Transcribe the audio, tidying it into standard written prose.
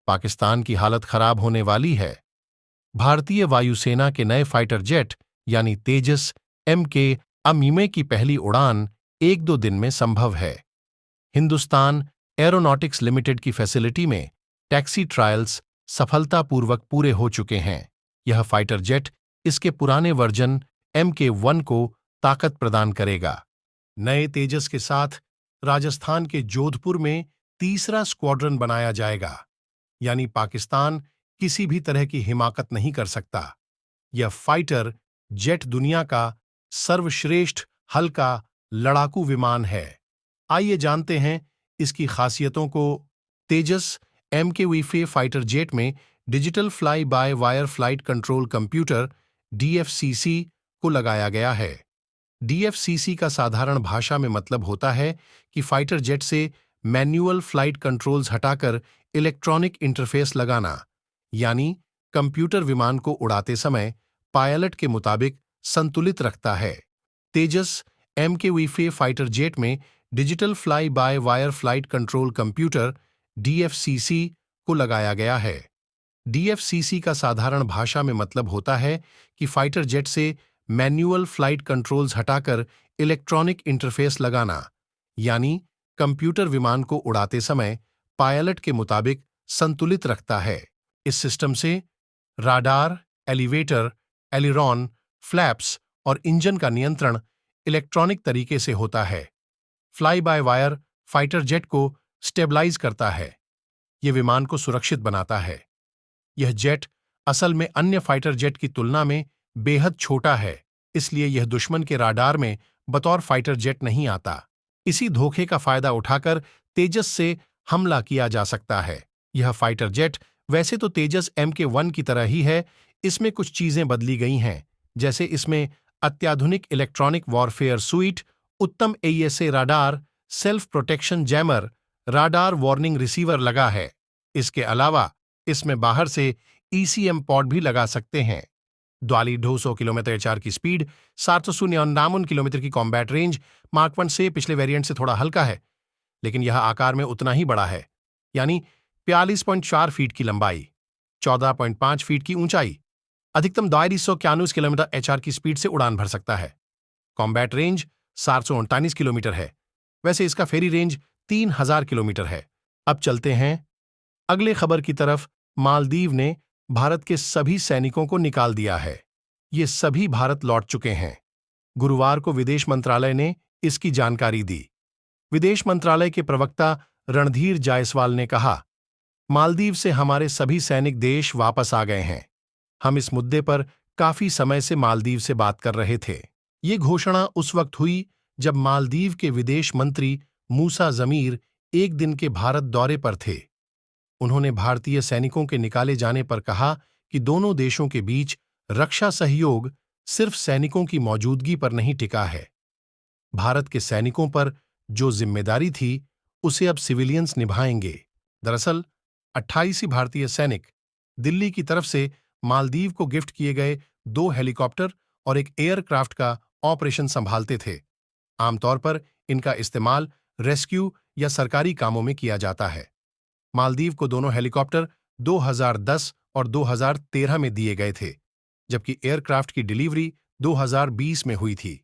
पाकिस्तान की हालत खराब होने वाली है। भारतीय वायुसेना के नए फाइटर जेट यानी तेजस MK अमीमे की पहली उड़ान 1-2 दिन में संभव है। हिंदुस्तान एरोनॉटिक्स लिमिटेड की फैसिलिटी में टैक्सी ट्रायल्स सफलतापूर्वक पूरे हो चुके हैं। यह फाइटर जेट इसके पुराने वर्जन MK-1 को ताकत प्रदान करेगा। नए तेजस के साथ राजस्थान के जोधपुर में तीसरा स्क्वाड्रन बनाया जाएगा, यानी पाकिस्तान किसी भी तरह की हिमाकत नहीं कर सकता। यह फाइटर जेट दुनिया का सर्वश्रेष्ठ हल्का लड़ाकू विमान है। आइए जानते हैं इसकी खासियतों को। तेजस MK फाइटर जेट में digital fly by wire flight control computer DFCC को लगाया गया है। DFCC का साधारण भाषा में मतलब होता है कि फाइटर जेट से मैन्युअल फ्लाइट कंट्रोल्स हटाकर इलेक्ट्रॉनिक इंटरफेस लगाना, यानी कंप्यूटर विमान को उड़ाते समय पायलट के मुताबिक संतुलित रखता है। तेजस MK फाइटर जेट में digital fly by wire flight control computer DFCC को लगाया गया है। DFCC का साधारण भाषा में मतलब होता है कि फाइटर जेट से मैन्युअल फ्लाइट कंट्रोल्स हटाकर इलेक्ट्रॉनिक इंटरफेस लगाना, यानी कंप्यूटर विमान को उड़ाते समय पायलट के मुताबिक संतुलित रखता है। इस सिस्टम से राडार, एलिवेटर, एलिरॉन, फ्लैप्स और इंजन का नियंत्रण इलेक्ट्रॉनिक तरीके से होता है। Fly by wire fighter jet को स्टेबलाइज करता है। यह विमान को सुरक्षित बनाता है। यह जेट असल में अन्य फाइटर जेट की तुलना में बेहद छोटा है, इसलिए यह दुश्मन के राडार में बतौर फाइटर जेट नहीं आता। इसी धोखे का फायदा उठाकर तेजस से हमला किया जा सकता है। यह फाइटर जेट वैसे तो तेजस MK-1 की तरह ही है, इसमें कुछ चीजें बदली गई हैं, जैसे इसमें अत्याधुनिक इलेक्ट्रॉनिक वॉरफेयर सूइट, उत्तम AESA radar, self protection jammer, radar warning receiver लगा है। इसके अलावा इसमें बाहर से ECM पॉड भी लगा सकते हैं। द्वाली 200 किलोमीटर HR की स्पीड, 799 किलोमीटर की कॉम्बैट रेंज मार्क 1 से पिछले वेरिएंट से थोड़ा हल्का है, लेकिन यह आकार में उतना ही बड़ा है, यानी 42.4 फीट की लंबाई, 14.5 फीट की ऊंचाई, अधिकतम 291 किलोमीटर HR की स्पीड से उड़ान भर सकता है। कॉम्बैट रेंज 739 किलोमीटर है। वैसे इसका फेरी रेंज 3000 किलोमीटर है। अब चलते हैं अगले खबर की तरफ। मालदीव ने भारत के सभी सैनिकों को निकाल दिया है। ये सभी भारत लौट चुके हैं। गुरुवार को विदेश मंत्रालय ने इसकी जानकारी दी। विदेश मंत्रालय के प्रवक्ता रणधीर जायसवाल ने कहा, मालदीव से हमारे सभी सैनिक देश वापस आ गए हैं। हम इस मुद्दे पर काफी समय से मालदीव से बात कर रहे थे। ये घोषणा उस वक्त हुई जब मालदीव के विदेश मंत्री मूसा जमीर एक दिन के भारत दौरे पर थे। उन्होंने भारतीय सैनिकों के निकाले जाने पर कहा कि दोनों देशों के बीच रक्षा सहयोग सिर्फ सैनिकों की मौजूदगी पर नहीं टिका है। भारत के सैनिकों पर जो जिम्मेदारी थी उसे अब सिविलियंस निभाएंगे। दरअसल 28 भारतीय सैनिक दिल्ली की तरफ से मालदीव को गिफ्ट किए गए 2 हेलीकॉप्टर और एक एयरक्राफ्ट का ऑपरेशन संभालते थे। आमतौर पर इनका इस्तेमाल रेस्क्यू या सरकारी कामों में किया जाता है। मालदीव को दोनों हेलीकॉप्टर 2010 और 2013 में दिए गए थे, जबकि एयरक्राफ्ट की डिलीवरी 2020 में हुई थी।